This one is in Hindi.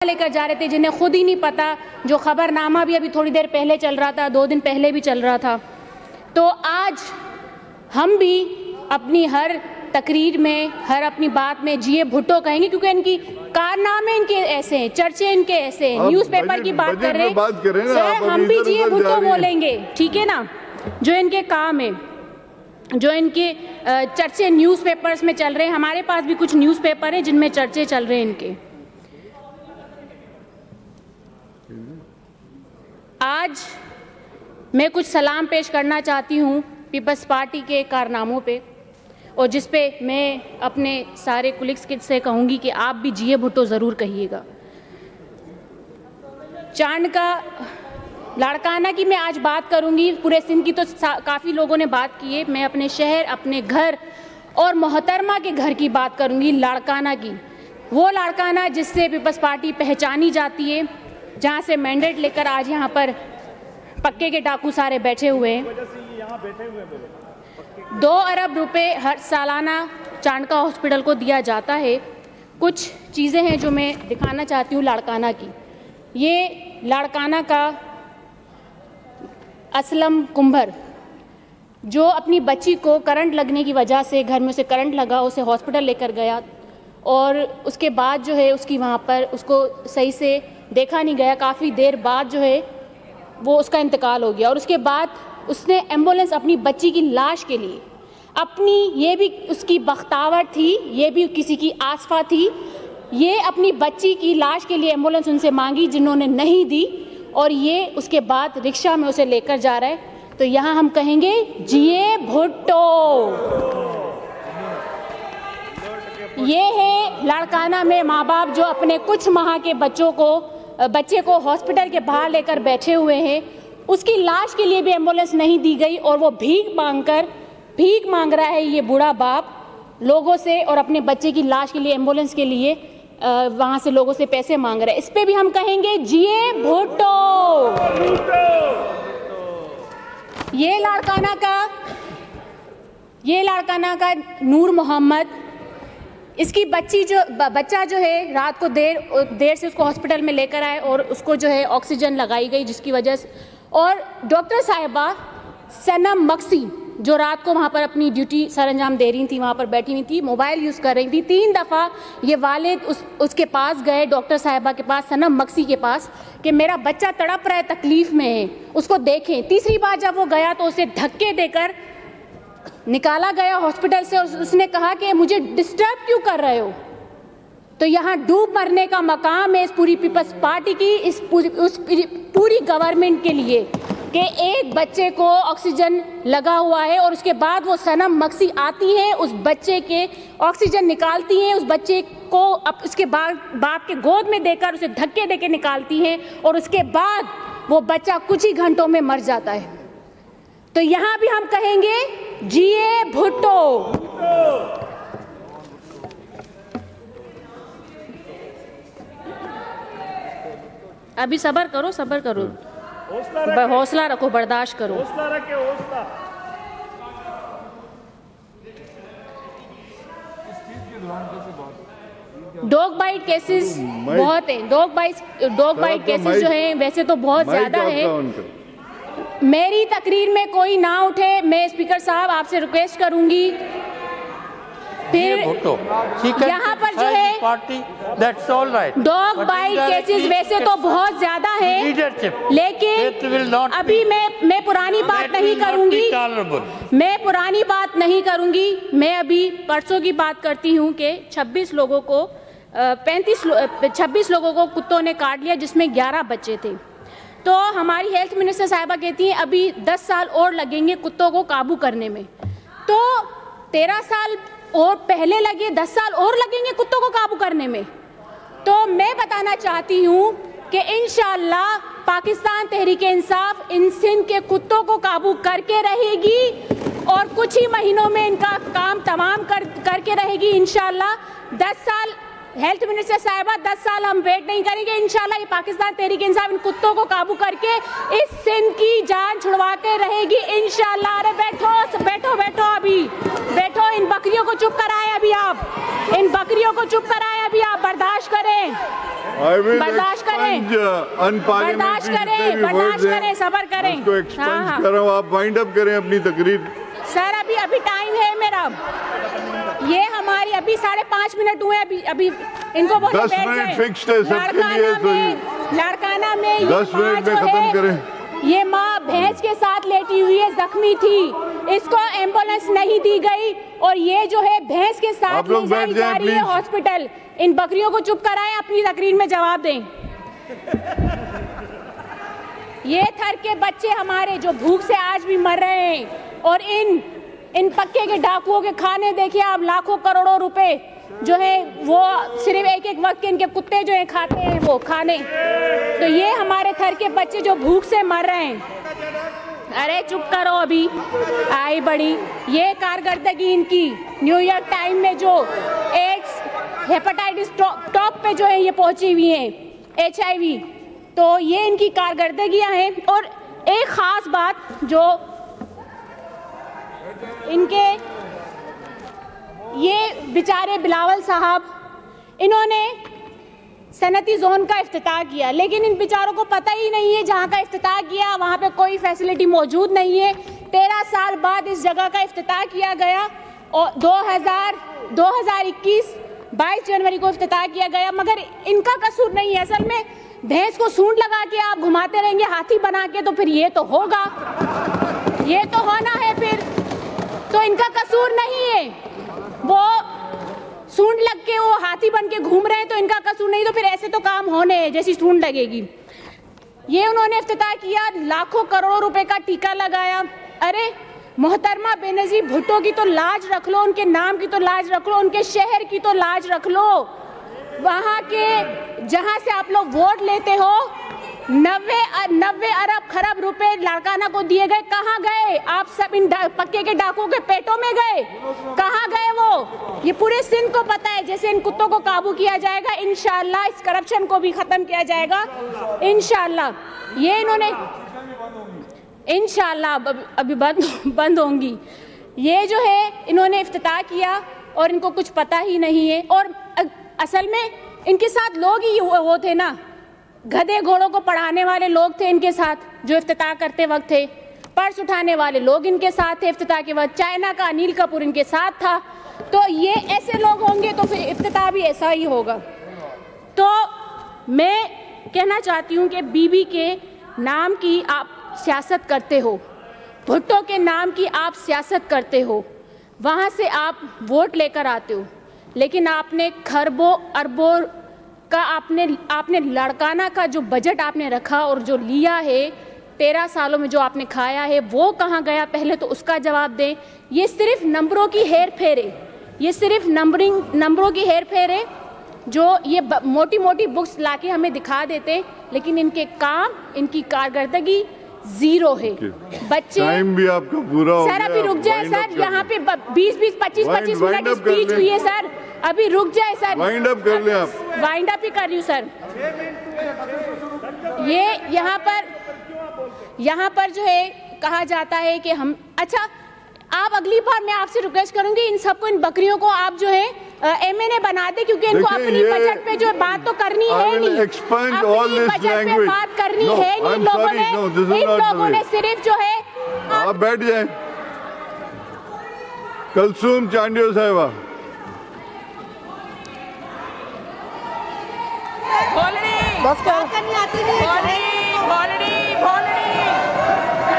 लेकर जा रहे थे जिन्हें खुद ही नहीं पता, जो खबरनामा भी अभी थोड़ी देर पहले चल रहा था, 2 दिन पहले भी चल रहा था। तो आज हम भी अपनी हर तकरीर में, हर अपनी बात में जिए भुट्टो कहेंगे, क्योंकि इनकी कारनामे इनके ऐसे हैं, चर्चे इनके ऐसे हैं। न्यूज़पेपर की बात कर रहे हैं सर, हम भी जिए भुट्टो बोलेंगे, ठीक है ना। जो इनके काम है, जो इनके चर्चे न्यूज़पेपर्स में चल रहे हैं, हमारे पास भी कुछ न्यूज़पेपर हैं जिनमें चर्चे चल रहे हैं इनके। आज मैं कुछ सलाम पेश करना चाहती हूँ पीपल्स पार्टी के कारनामों पे, और जिस पे मैं अपने सारे कुलिक्स से कहूँगी कि आप भी जिए भुट्टो ज़रूर कहिएगा। चांद का लाड़काना की मैं आज बात करूँगी, पूरे सिंध की तो काफ़ी लोगों ने बात की है। मैं अपने शहर, अपने घर और मोहतरमा के घर की बात करूँगी, लाड़काना की। वो लाड़काना जिससे पीपल्स पार्टी पहचानी जाती है, जहाँ से मैंडेट लेकर आज यहाँ पर पक्के के डाकू सारे बैठे हुए हैं। 2 अरब रुपए हर सालाना चांडका हॉस्पिटल को दिया जाता है। कुछ चीज़ें हैं जो मैं दिखाना चाहती हूँ लाड़काना की। ये लाड़काना का असलम कुंभर, जो अपनी बच्ची को करंट लगने की वजह से, घर में उसे करंट लगा, उसे हॉस्पिटल लेकर गया और उसके बाद जो है उसकी वहाँ पर उसको सही से देखा नहीं गया। काफ़ी देर बाद जो है वो उसका इंतकाल हो गया, और उसके बाद उसने एम्बुलेंस अपनी बच्ची की लाश के लिए, अपनी, ये भी उसकी बख्तावर थी, ये भी किसी की आसफा थी, ये अपनी बच्ची की लाश के लिए एम्बुलेंस उनसे मांगी जिन्होंने नहीं दी, और ये उसके बाद रिक्शा में उसे लेकर जा रहा है। तो यहाँ हम कहेंगे जिए भुट्टो। ये है लाड़काना में माँ बाप जो अपने कुछ माह के बच्चे को हॉस्पिटल के बाहर लेकर बैठे हुए हैं। उसकी लाश के लिए भी एम्बुलेंस नहीं दी गई, और वो भीख मांग रहा है ये बूढ़ा बाप लोगों से, और अपने बच्चे की लाश के लिए, एम्बुलेंस के लिए वहाँ से लोगों से पैसे मांग रहा है। इस पे भी हम कहेंगे जिए भुट्टो। ये लाड़काना का नूर मोहम्मद, इसकी बच्चा जो है रात को देर से उसको हॉस्पिटल में लेकर आए और उसको जो है ऑक्सीजन लगाई गई, जिसकी वजह से, और डॉक्टर साहिबा सनम मक्सी जो रात को वहाँ पर अपनी ड्यूटी सरअंजाम दे रही थी, वहाँ पर बैठी हुई थी, मोबाइल यूज़ कर रही थी। 3 दफ़ा ये वालिद उसके पास गए, डॉक्टर साहिबा के पास, सनम मक्सी के पास, कि मेरा बच्चा तड़प रहा है, तकलीफ़ में है, उसको देखें। तीसरी बार जब वो गया तो उसे धक्के देकर निकाला गया हॉस्पिटल से, और उसने कहा कि मुझे डिस्टर्ब क्यों कर रहे हो। तो यहाँ डूब मरने का मकाम है इस पूरी पीपल्स पार्टी की, इस पूरी गवर्नमेंट के लिए, कि एक बच्चे को ऑक्सीजन लगा हुआ है और उसके बाद वो सनम मक्सी आती है, उस बच्चे के ऑक्सीजन निकालती हैं, उस बच्चे को उसके बाप के गोद में देकर उसे धक्के देके निकालती हैं, और उसके बाद वो बच्चा कुछ ही घंटों में मर जाता है। तो यहाँ भी हम कहेंगे जिए भुट्टो। अभी सब्र करो, हौसला रखो, बर्दाश्त करो। डॉग बाइट केसेस बहुत हैं, डॉग बाइट केसेस जो हैं वैसे तो बहुत ज़्यादा है। मेरी तकरीर में कोई ना उठे, मैं स्पीकर साहब आपसे रिक्वेस्ट करूंगी। फिर यहाँ पर जो है डॉग बाइट केसेस वैसे तो बहुत ज्यादा है, लेकिन अभी मैं पुरानी बात नहीं करूंगी। मैं अभी परसों की बात करती हूँ कि 26 लोगों को कुत्तों ने काट लिया, जिसमें 11 बच्चे थे। तो हमारी हेल्थ मिनिस्टर साहिबा कहती हैं अभी 10 साल और लगेंगे कुत्तों को काबू करने में। तो 13 साल और पहले लगे, 10 साल और लगेंगे कुत्तों को काबू करने में। तो मैं बताना चाहती हूँ कि इंशाअल्लाह पाकिस्तान तहरीक इंसाफ इन सिंध के कुत्तों को काबू करके रहेगी, और कुछ ही महीनों में इनका काम तमाम करके रहेगी इंशाअल्लाह। 10 साल हेल्थ मिनिस्टर साहिबा, 10 साल हम वेट नहीं करेंगे। इंशाल्लाह ये पाकिस्तान तहरीक इंसाफ इन कुत्तों को काबू करके इस सिंध की जान छुड़वा के रहेगी इंशाल्लाह। अरे बैठो अभी बैठो, इन बकरियों को चुप कराएं अभी, आप इन बकरियों को चुप कराएं अभी आप बर्दाश्त करें, बर्दाश्त करें, बर्दाश्त करें, बर्दाश्त करें, सब्र करें। हाँ, कर रहा हूं, आप वाइंड अप करें अपनी तकरीर। सर अभी टाइम है मेरा, ये हमारी अभी 5.5 मिनट हुए, अभी इनको 10 मिनट फिक्स्ड है सबके लिए, लाड़काना में 10 मिनट में खत्म करें। ये माँ भैंस के साथ लेटी हुई है, जख्मी थी, इसको एम्बुलेंस नहीं दी गई और ये जो है भैंस के साथ ले जाई जा रही है हॉस्पिटल। इन बकरियों को चुप कराएं, अपनी तकरीर में जवाब दें। ये थर के बच्चे हमारे जो भूख से आज भी मर रहे हैं और इन पक्के के डाकुओं के खाने देखिए आप, लाखों करोड़ों रुपए जो है वो सिर्फ एक वक्त के इनके कुत्ते जो है खाते हैं वो खाने। तो ये हमारे थर के बच्चे जो भूख से मर रहे हैं। अरे चुप करो, अभी आई बड़ी ये कारकर्दगी इनकी। न्यूयॉर्क टाइम में जो एड्स हेपेटाइटिस टॉप पे जो है ये पहुंची हुई है, HIV, तो ये इनकी कारकर्दगियां हैं। और एक खास बात जो इनके ये बेचारे बिलावल साहब, इन्होंने सनती जोन का इफ्तिताह किया, लेकिन इन बेचारों को पता ही नहीं है जहाँ का इफ्तिताह किया वहाँ पे कोई फैसिलिटी मौजूद नहीं है। 13 साल बाद इस जगह का इफ्तिताह किया गया और 2021 22 जनवरी को इफ्तिताह किया गया, मगर इनका कसूर नहीं है। असल में भैंस को सूंड लगा के आप घुमाते रहेंगे हाथी बना के, तो फिर ये तो होगा, ये तो होना है फिर, तो इनका कसूर नहीं है। वो सूंड लग के वो हाथी बन के घूम रहे हैं तो इनका कसूर नहीं, तो फिर ऐसे तो काम होने हैं जैसी सूंड लगेगी। ये उन्होंने इफ्तिताह किया, लाखों करोड़ों रुपए का टीका लगाया। अरे मोहतरमा बेनजीर भुट्टो की तो लाज रख लो, उनके नाम की तो लाज रख लो, उनके शहर की तो लाज रख लो। वहाँ के जहाँ से आप लोग वोट लेते हो 90 अरब खरब रुपए लाड़काना को दिए गए, कहाँ गए? आप सब इन पक्के के डाकुओं के पेटों में गए, कहाँ गए वो? ये पूरे सिंध को पता है। जैसे इन कुत्तों को काबू किया जाएगा इंशाअल्लाह, इस करप्शन को भी खत्म किया जाएगा इंशाअल्लाह। ये इन्होंने इंशाअल्लाह अभी बंद होंगी। ये जो है इन्होंने इफ्तिताह किया और इनको कुछ पता ही नहीं है। और असल में इनके साथ लोग ही वो थे ना, गधे घोड़ों को पढ़ाने वाले लोग थे इनके साथ जो इफ्तिताह करते वक्त थे, पर्स उठाने वाले लोग इनके साथ थे इफ्तिताह के वक्त, चाइना का अनिल कपूर इनके साथ था। तो ये ऐसे लोग होंगे तो फिर इफ्तिताह भी ऐसा ही होगा। तो मैं कहना चाहती हूँ कि बीबी के नाम की आप सियासत करते हो, भुट्टो के नाम की आप सियासत करते हो, वहाँ से आप वोट लेकर आते हो, लेकिन आपने खरबों अरबों का आपने लाड़काना का जो बजट आपने रखा और जो लिया है 13 सालों में जो आपने खाया है वो कहाँ गया? पहले तो उसका जवाब दें। ये सिर्फ नंबरों की हेर फेर है, ये सिर्फ नंबरों की हेर फेर है जो ये मोटी मोटी बुक्स लाके हमें दिखा देते, लेकिन इनके काम, इनकी कारकर्दगी जीरो है। बच्चे टाइम भी आपका पूरा हो गया। सर अभी रुक जाए सर, यहाँ पे 20-25 मिनट स्पीच हुई है सर, अभी रुक जाए सर। वाइंड अप कर ले आप। वाइंड अप ही कर रही हूँ सर। ये यहाँ पर जो है कहा जाता है कि हम, अच्छा आप अगली बार मैं आपसे रिक्वेस्ट करूंगी इन सबको, इन बकरियों को आप जो है MNA बना दे, क्योंकि इनको अपनी बजट पे जो बात तो करनी है नहीं, अपनी बजट पे बात करनी है नहीं। इन लोगों ने सिर्फ जो है, आप बैठ जाए। कलसूम चांडियो साहिबा बस करनी आती है।